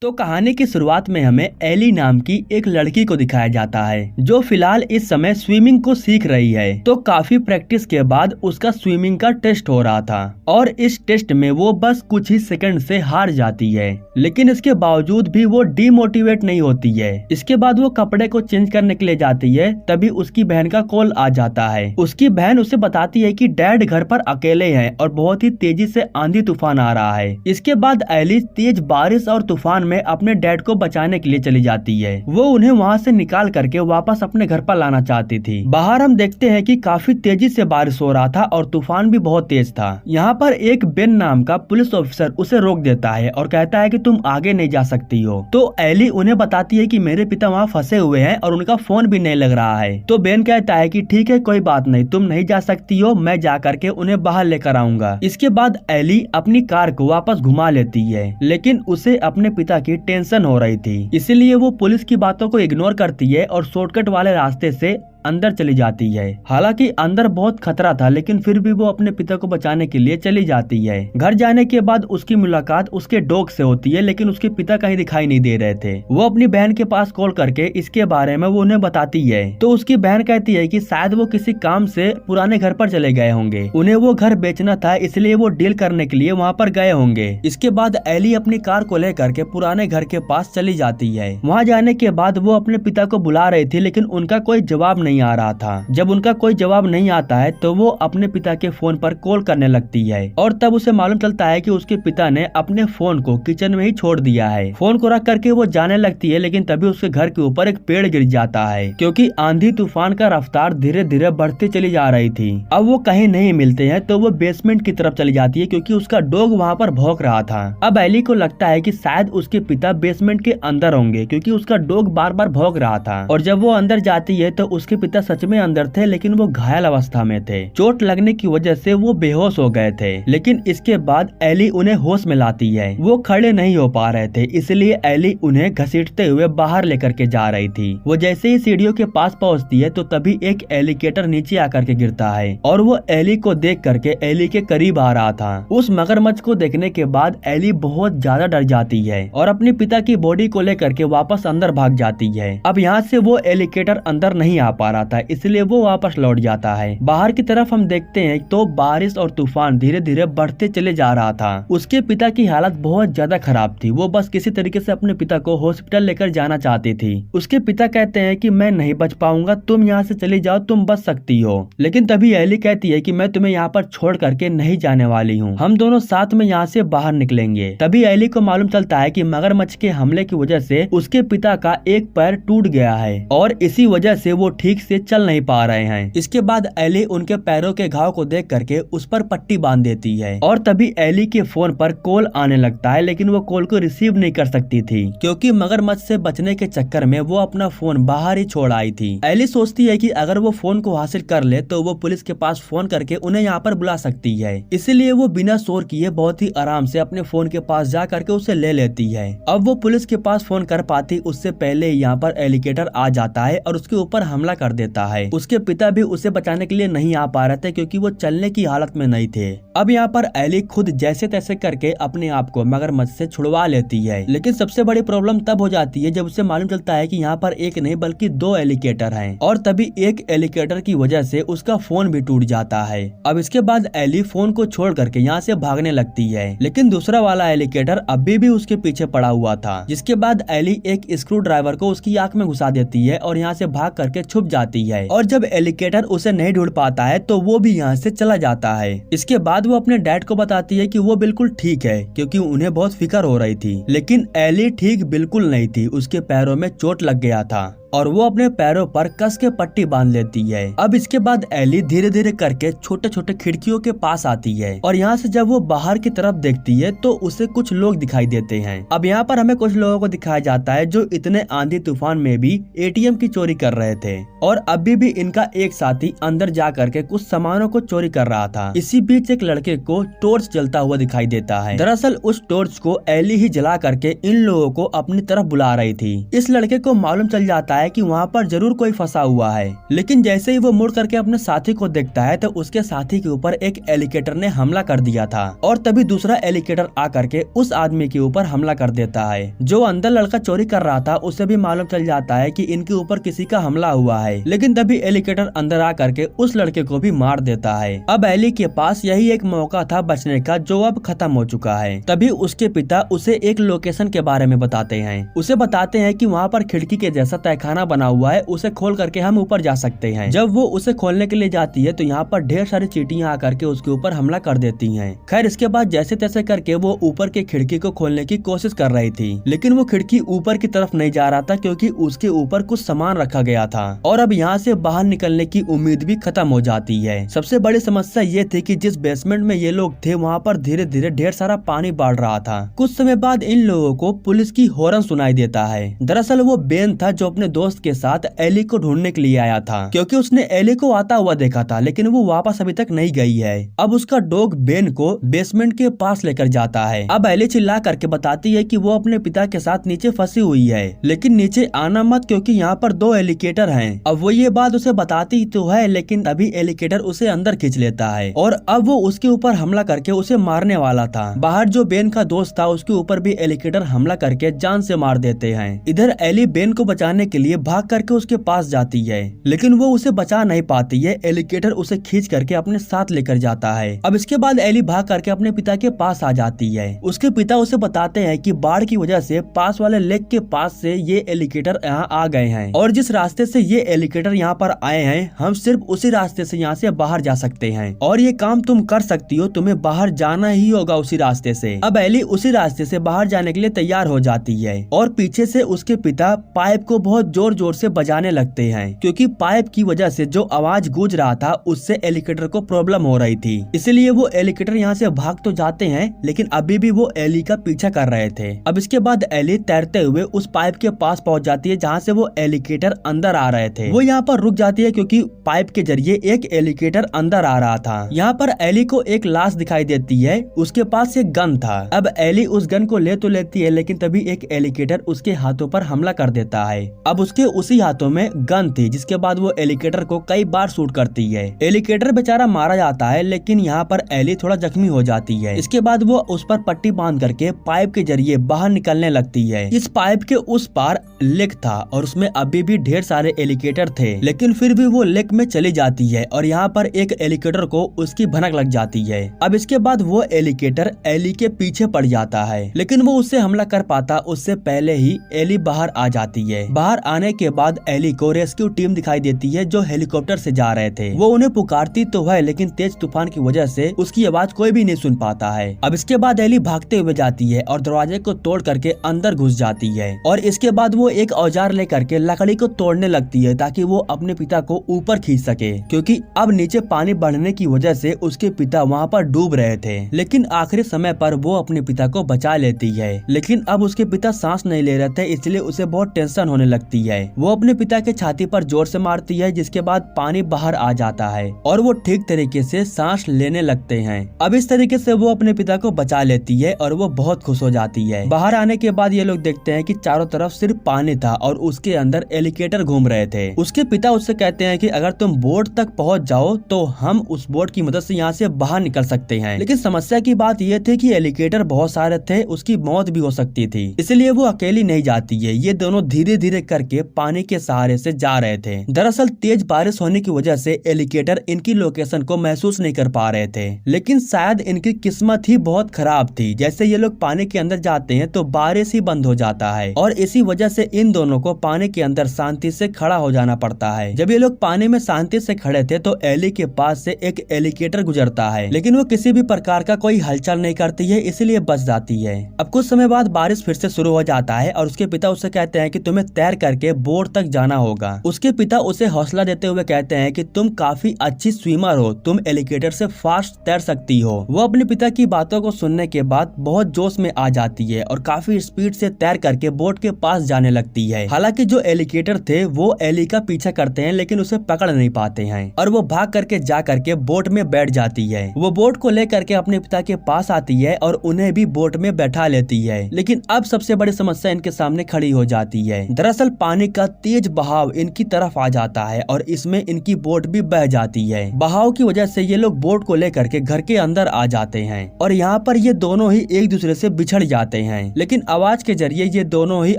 तो कहानी की शुरुआत में हमें एली नाम की एक लड़की को दिखाया जाता है जो फिलहाल इस समय स्विमिंग को सीख रही है। तो काफी प्रैक्टिस के बाद उसका स्विमिंग का टेस्ट हो रहा था और इस टेस्ट में वो बस कुछ ही सेकंड से हार जाती है, लेकिन इसके बावजूद भी वो डीमोटिवेट नहीं होती है। इसके बाद वो कपड़े को चेंज करने के लिए जाती है, तभी उसकी बहन का कॉल आ जाता है। उसकी बहन उसे बताती है कि डैड घर पर अकेले हैं और बहुत ही तेजी से आंधी तूफान आ रहा है। इसके बाद एली तेज बारिश और तूफान में अपने डैड को बचाने के लिए चली जाती है। वो उन्हें वहाँ से निकाल करके वापस अपने घर पर लाना चाहती थी। बाहर हम देखते हैं कि काफी तेजी से बारिश हो रहा था और तूफान भी बहुत तेज था। यहाँ पर एक बेन नाम का पुलिस ऑफिसर उसे रोक देता है और कहता है कि तुम आगे नहीं जा सकती हो। तो एली उन्हें बताती है कि मेरे पिता वहाँ फंसे हुए हैं और उनका फोन भी नहीं लग रहा है। तो बेन कहता है कि ठीक है, कोई बात नहीं, तुम नहीं जा सकती हो, मैं जा करके उन्हें बाहर लेकर आऊंगा। इसके बाद एली अपनी कार को वापस घुमा लेती है, लेकिन उसे अपने पिता की टेंशन हो रही थी, इसीलिए वो पुलिस की बातों को इग्नोर करती है और शॉर्टकट वाले रास्ते से अंदर चली जाती है। हालांकि अंदर बहुत खतरा था, लेकिन फिर भी वो अपने पिता को बचाने के लिए चली जाती है। घर जाने के बाद उसकी मुलाकात उसके डॉग से होती है, लेकिन उसके पिता कहीं दिखाई नहीं दे रहे थे। वो अपनी बहन के पास कॉल करके इसके बारे में वो उन्हें बताती है। तो उसकी बहन कहती है कि शायद वो किसी काम से पुराने घर पर चले गए होंगे, उन्हें वो घर बेचना था, इसलिए वो डील करने के लिए वहाँ पर गए होंगे। इसके बाद एली अपनी कार को लेकर के पुराने घर के पास चली जाती है। वहाँ जाने के बाद वो अपने पिता को बुला रही थी, लेकिन उनका कोई जवाब नहीं आ रहा था। जब उनका कोई जवाब नहीं आता है तो वो अपने पिता के फोन पर कॉल करने लगती है और तब उसे मालूम चलता है कि उसके पिता ने अपने फोन को किचन में ही छोड़ दिया है। फोन को रख करके वो जाने लगती है, लेकिन तभी उसके घर के ऊपर एक पेड़ गिर जाता है, क्योंकि आंधी तूफान का रफ्तार धीरे धीरे बढ़ती चली जा रही थी। अब वो कहीं नहीं मिलते हैं तो वो बेसमेंट की तरफ चली जाती है, क्योंकि उसका डॉग वहाँ पर भौंक रहा था। अब एली को लगता है कि शायद उसके पिता बेसमेंट के अंदर होंगे, क्योंकि उसका डॉग बार बार भौंक रहा था। और जब वो अंदर जाती है तो उसके पिता सच में अंदर थे, लेकिन वो घायल अवस्था में थे। चोट लगने की वजह से वो बेहोश हो गए थे। लेकिन इसके बाद एली उन्हें होश में लाती है। वो खड़े नहीं हो पा रहे थे, इसलिए एली उन्हें घसीटते हुए बाहर लेकर के जा रही थी। वो जैसे ही सीढ़ियों के पास पहुंचती है तो तभी एक एलिगेटर नीचे आकर के गिरता है और वो एली को देख करके एली के करीब आ रहा था। उस मगरमच्छ को देखने के बाद एली बहुत ज्यादा डर जाती है और अपने पिता की बॉडी को लेकर के वापस अंदर भाग जाती है। अब यहाँ से वो एलिगेटर अंदर नहीं आ पा रहा था, इसलिए वो वापस लौट जाता है। बाहर की तरफ हम देखते हैं तो बारिश और तूफान धीरे धीरे बढ़ते चले जा रहा था। उसके पिता की हालत बहुत ज्यादा खराब थी। वो बस किसी तरीके से अपने पिता को हॉस्पिटल लेकर जाना चाहती थी। उसके पिता कहते हैं कि मैं नहीं बच पाऊंगा, तुम यहाँ से चली जाओ, तुम बच सकती हो। लेकिन तभी एली कहती है कि मैं तुम्हें यहाँ पर छोड़ करके नहीं जाने वाली हूँ, हम दोनों साथ में यहाँ से बाहर निकलेंगे। तभी एली को मालूम चलता है कि मगरमच्छ के हमले की वजह से उसके पिता का एक पैर टूट गया है और इसी वजह से वो ठीक से चल नहीं पा रहे हैं। इसके बाद एली उनके पैरों के घाव को देख करके उस पर पट्टी बांध देती है और तभी एली के फोन पर कॉल आने लगता है, लेकिन वो कॉल को रिसीव नहीं कर सकती थी, क्योंकि मगरमच्छ से बचने के चक्कर में वो अपना फोन बाहर ही छोड़ आई थी। एली सोचती है कि अगर वो फोन को हासिल कर ले तो वो पुलिस के पास फोन करके उन्हें यहाँ पर बुला सकती है, इसीलिए वो बिना शोर किए बहुत ही आराम से अपने फोन के पास जा करके उसे ले लेती है। अब वो पुलिस के पास फोन कर पाती उससे पहले यहाँ पर एलिगेटर आ जाता है और उसके ऊपर हमला कर देता है। उसके पिता भी उसे बचाने के लिए नहीं आ पा रहे थे, क्योंकि वो चलने की हालत में नहीं थे। अब यहाँ पर एली खुद जैसे तैसे करके अपने आप को मगरमच्छ से छुड़वा लेती है, लेकिन सबसे बड़ी प्रॉब्लम तब हो जाती है जब उसे मालूम चलता है कि यहाँ पर एक नहीं बल्कि दो एलिगेटर हैं और तभी एक एलिगेटर की वजह से उसका फोन भी टूट जाता है। अब इसके बाद एली फोन को छोड़ करके यहाँ से भागने लगती है, लेकिन दूसरा वाला एलिगेटर अभी भी उसके पीछे पड़ा हुआ था। जिसके बाद एली एक स्क्रू ड्राइवर को उसकी आंख में घुसा देती है और यहाँ से भाग करके छुप जाती है। और जब एलिगेटर उसे नहीं ढूंढ पाता है तो वो भी यहाँ से चला जाता है। इसके बाद वो अपने डैड को बताती है कि वो बिल्कुल ठीक है, क्योंकि उन्हें बहुत फिक्र हो रही थी। लेकिन एली ठीक बिल्कुल नहीं थी, उसके पैरों में चोट लग गया था और वो अपने पैरों पर कस के पट्टी बांध लेती है। अब इसके बाद एली धीरे धीरे करके छोटे छोटे खिड़कियों के पास आती है और यहाँ से जब वो बाहर की तरफ देखती है तो उसे कुछ लोग दिखाई देते हैं। अब यहाँ पर हमें कुछ लोगों को दिखाया जाता है जो इतने आंधी तूफान में भी एटीएम की चोरी कर रहे थे और अभी भी इनका एक साथी अंदर जा करके कुछ सामानों को चोरी कर रहा था। इसी बीच एक लड़के को टॉर्च जलता हुआ दिखाई देता है। दरअसल उस टॉर्च को एली ही जला करके इन लोगों को अपनी तरफ बुला रही थी। इस लड़के को मालूम चल जाता है है कि वहाँ पर जरूर कोई फंसा हुआ है। लेकिन जैसे ही वो मुड़ करके अपने साथी को देखता है तो उसके साथी के ऊपर एक एलिगेटर ने हमला कर दिया था और तभी दूसरा एलिगेटर आकर के उस आदमी के ऊपर हमला कर देता है। जो अंदर लड़का चोरी कर रहा था उसे भी मालूम चल जाता है कि इनके ऊपर किसी का हमला हुआ है, लेकिन तभी एलिगेटर अंदर आकर के उस लड़के को भी मार देता है। अब एली के पास यही एक मौका था बचने का जो अब खत्म हो चुका है। तभी उसके पिता उसे एक लोकेशन के बारे में बताते हैं। उसे बताते हैं कि वहाँ पर खिड़की के जैसा तहखाना बना हुआ है, उसे खोल करके हम ऊपर जा सकते हैं। जब वो उसे खोलने के लिए जाती है तो यहाँ पर ढेर सारी चींटियां आकर के उसके ऊपर हमला कर देती हैं। खैर इसके बाद जैसे तैसे करके वो ऊपर के खिड़की को खोलने की कोशिश कर रही थी, लेकिन वो खिड़की ऊपर की तरफ नहीं जा रहा था क्योंकि उसके ऊपर कुछ सामान रखा गया था और अब यहाँ से बाहर निकलने की उम्मीद भी खत्म हो जाती है। सबसे बड़ी समस्या ये थी कि जिस बेसमेंट में ये लोग थे वहाँ पर धीरे धीरे ढेर सारा पानी बढ़ रहा था। कुछ समय बाद इन लोगों को पुलिस की हॉर्न सुनाई देता है। दरअसल वो बेन था जो अपने दोस्त के साथ एली को ढूंढने के लिए आया था, क्योंकि उसने एली को आता हुआ देखा था, लेकिन वो वापस अभी तक नहीं गई है। अब उसका डॉग बेन को बेसमेंट के पास लेकर जाता है। अब एली चिल्ला करके बताती है कि वो अपने पिता के साथ नीचे फंसी हुई है, लेकिन नीचे आना मत क्योंकि यहाँ पर 2 एलिगेटर हैं। अब वो ये बात उसे बताती तो है, लेकिन तभी एलिगेटर उसे अंदर खींच लेता है और अब वो उसके ऊपर हमला करके उसे मारने वाला था। बाहर जो बेन का दोस्त था उसके ऊपर भी एलिगेटर हमला करके जान से मार देते हैं। इधर एली बेन को बचाने के लिए भाग करके उसके पास जाती है, लेकिन वो उसे बचा नहीं पाती है। एलिगेटर उसे खींच करके अपने साथ लेकर जाता है। अब इसके बाद एली भाग करके अपने पिता के पास आ जाती है। उसके पिता उसे बताते हैं कि बाढ़ की वजह से पास वाले लेक के पास से ये एलिगेटर यहाँ आ गए हैं और जिस रास्ते से ये एलिगेटर यहाँ पर आए हैं हम सिर्फ उसी रास्ते से यहाँ से बाहर जा सकते हैं और ये काम तुम कर सकती हो, तुम्हें बाहर जाना ही होगा उसी रास्ते से। अब एली उसी रास्ते से बाहर जाने के लिए तैयार हो जाती है और पीछे से उसके पिता पाइप को बहुत जोर जोर से बजाने लगते हैं क्योंकि पाइप की वजह से जो आवाज गूंज रहा था उससे एलिगेटर को प्रॉब्लम हो रही थी। इसलिए वो एलिगेटर यहाँ से भाग तो जाते हैं, लेकिन अभी भी वो एली का पीछा कर रहे थे। अब इसके बाद एली तैरते हुए उस पाइप के पास पहुंच जाती है जहाँ से वो एलिगेटर अंदर आ रहे थे। वो यहाँ पर रुक जाती है क्योंकि पाइप के जरिए एक एलिगेटर अंदर आ रहा था। यहाँ पर एली को एक लाश दिखाई देती है, उसके पास एक गन था। अब एली उस गन को ले तो लेती है, लेकिन तभी एक एलिगेटर उसके हाथों पर हमला कर देता है। अब उसके उसी हाथों में गन थी, जिसके बाद वो एलिगेटर को कई बार शूट करती है। एलिगेटर बेचारा मारा जाता है, लेकिन यहाँ पर एली थोड़ा जख्मी हो जाती है। इसके बाद वो उस पर पट्टी बांध करके पाइप के जरिए बाहर निकलने लगती है। इस पाइप के उस पार लेक था और उसमें अभी भी ढेर सारे एलिगेटर थे, लेकिन फिर भी वो लेक में चली जाती है और यहाँ पर एक एलिगेटर को उसकी भनक लग जाती है। अब इसके बाद वो एलिगेटर एली के पीछे पड़ जाता है, लेकिन वो उससे हमला कर पाता उससे पहले ही एली बाहर आ जाती है। बाहर आने के बाद एली को रेस्क्यू टीम दिखाई देती है जो हेलीकॉप्टर से जा रहे थे। वो उन्हें पुकारती तो है, लेकिन तेज तूफान की वजह से उसकी आवाज कोई भी नहीं सुन पाता है। अब इसके बाद एली भागते हुए जाती है और दरवाजे को तोड़ करके अंदर घुस जाती है और इसके बाद वो एक औजार लेकर के लकड़ी को तोड़ने लगती है ताकि वो अपने पिता को ऊपर खींच सके, क्योंकि अब नीचे पानी बढ़ने की वजह से उसके पिता वहाँ पर डूब रहे थे। लेकिन आखिरी समय पर वो अपने पिता को बचा लेती है, लेकिन अब उसके पिता सांस नहीं ले रहे थे, इसलिए उसे बहुत टेंशन होने लगती है। वो अपने पिता के छाती पर जोर से मारती है, जिसके बाद पानी बाहर आ जाता है और वो ठीक तरीके से सांस लेने लगते हैं। अब इस तरीके से वो अपने पिता को बचा लेती है और वो बहुत खुश हो जाती है। बाहर आने के बाद ये लोग देखते हैं कि चारों तरफ सिर्फ पानी था और उसके अंदर एलिगेटर घूम रहे थे। उसके पिता उससे कहते हैं कि अगर तुम बोट तक पहुंच जाओ तो हम उस बोट की मदद से यहाँ से बाहर निकल सकते हैं। लेकिन समस्या की बात यह थी कि एलिगेटर बहुत सारे थे, उसकी मौत भी हो सकती थी, इसलिए वो अकेली नहीं जाती है। ये दोनों धीरे धीरे करके पानी के सहारे से जा रहे थे। दरअसल तेज बारिश होने की वजह से एलिगेटर इनकी लोकेशन को महसूस नहीं कर पा रहे थे, लेकिन शायद इनकी किस्मत ही बहुत खराब थी। जैसे ये लोग पानी के अंदर जाते हैं तो बारिश ही बंद हो जाता है और इसी वजह से इन दोनों को पानी के अंदर शांति से खड़ा हो जाना पड़ता है। जब ये लोग पानी में शांति से खड़े थे तो एली के पास से एक एलिगेटर गुजरता है, लेकिन वो किसी भी प्रकार का कोई हलचल नहीं करती है, इसलिए बच जाती है। अब कुछ समय बाद बारिश फिर से शुरू हो जाता है और उसके पिता उससे कहते हैं कि तुम्हें तैर करके बोट तक जाना होगा। उसके पिता उसे हौसला देते हुए कहते हैं कि तुम काफी अच्छी स्विमर हो, तुम एलिगेटर से फास्ट तैर सकती हो। वो अपने पिता की बातों को सुनने के बाद बहुत जोश में आ जाती है और काफी स्पीड से तैर करके बोट के पास जाने लगती है। हालांकि जो एलिगेटर थे वो एली का पीछा करते हैं लेकिन उसे पकड़ नहीं पाते हैं और वो भाग करके जा करके बोट में बैठ जाती है। वो बोट को लेकर के अपने पिता के पास आती है और उन्हें भी बोट में बैठा लेती है। लेकिन अब सबसे बड़ी समस्या इनके सामने खड़ी हो जाती है। दरअसल पानी का तेज बहाव इनकी तरफ आ जाता है और इसमें इनकी बोट भी बह जाती है। बहाव की वजह से ये लोग बोट को लेकर के घर के अंदर आ जाते हैं और यहाँ पर ये दोनों ही एक दूसरे से बिछड़ जाते हैं। लेकिन आवाज के जरिए ये दोनों ही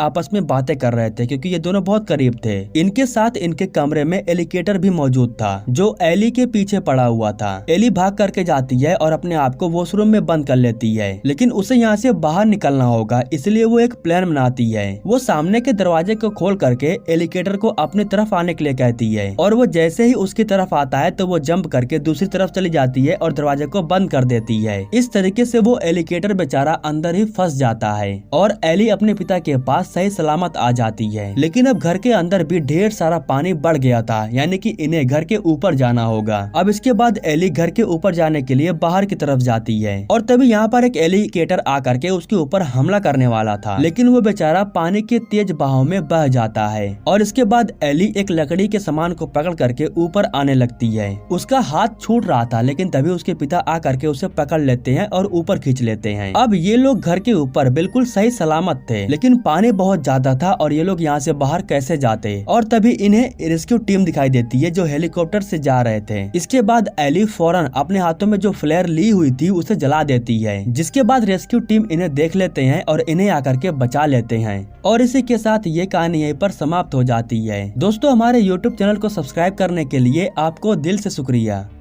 आपस में बातें कर रहे थे क्योंकि ये दोनों बहुत करीब थे। इनके साथ इनके कमरे में एलिगेटर भी मौजूद था जो एली के पीछे पड़ा हुआ था। एली भाग करके जाती है और अपने आप को वॉशरूम में बंद कर लेती है, लेकिन उसे यहाँ से बाहर निकलना होगा इसलिए वो एक प्लान बनाती है। वो सामने के दरवाजे को खोल करके एलिगेटर को अपनी तरफ आने के लिए कहती है और वो जैसे ही उसकी तरफ आता है तो वो जंप करके दूसरी तरफ चली जाती है और दरवाजे को बंद कर देती है। इस तरीके से वो एलिगेटर बेचारा अंदर ही फंस जाता है और एली अपने पिता के पास सही सलामत आ जाती है। लेकिन अब घर के अंदर भी ढेर सारा पानी बढ़ गया था, यानी कि इन्हें घर के ऊपर जाना होगा। अब इसके बाद एली घर के ऊपर जाने के लिए बाहर की तरफ जाती है और तभी यहाँ पर एक एलिगेटर आकर के उसके ऊपर हमला करने वाला था, लेकिन वो बेचारा पानी के तेज बहाव में बह जाता है और इसके बाद एली एक लकड़ी के सामान को पकड़ करके ऊपर आने लगती है। उसका हाथ छूट रहा था लेकिन तभी उसके पिता आकर के उसे पकड़ लेते हैं और ऊपर खींच लेते हैं। अब ये लोग घर के ऊपर बिल्कुल सही सलामत थे, लेकिन पानी बहुत ज्यादा था और ये लोग यहाँ से बाहर कैसे जाते। और तभी इन्हें रेस्क्यू टीम दिखाई देती है जो हेलीकॉप्टर से जा रहे थे। इसके बाद एली फौरन अपने हाथों में जो फ्लेयर ली हुई थी उसे जला देती है, जिसके बाद रेस्क्यू टीम इन्हें देख लेते हैं और इन्हें आकर के बचा लेते हैं। और इसी के साथ ये कहानी यहीं पर समाप्त हो जाती है। दोस्तों, हमारे YouTube चैनल को सब्सक्राइब करने के लिए आपको दिल से शुक्रिया।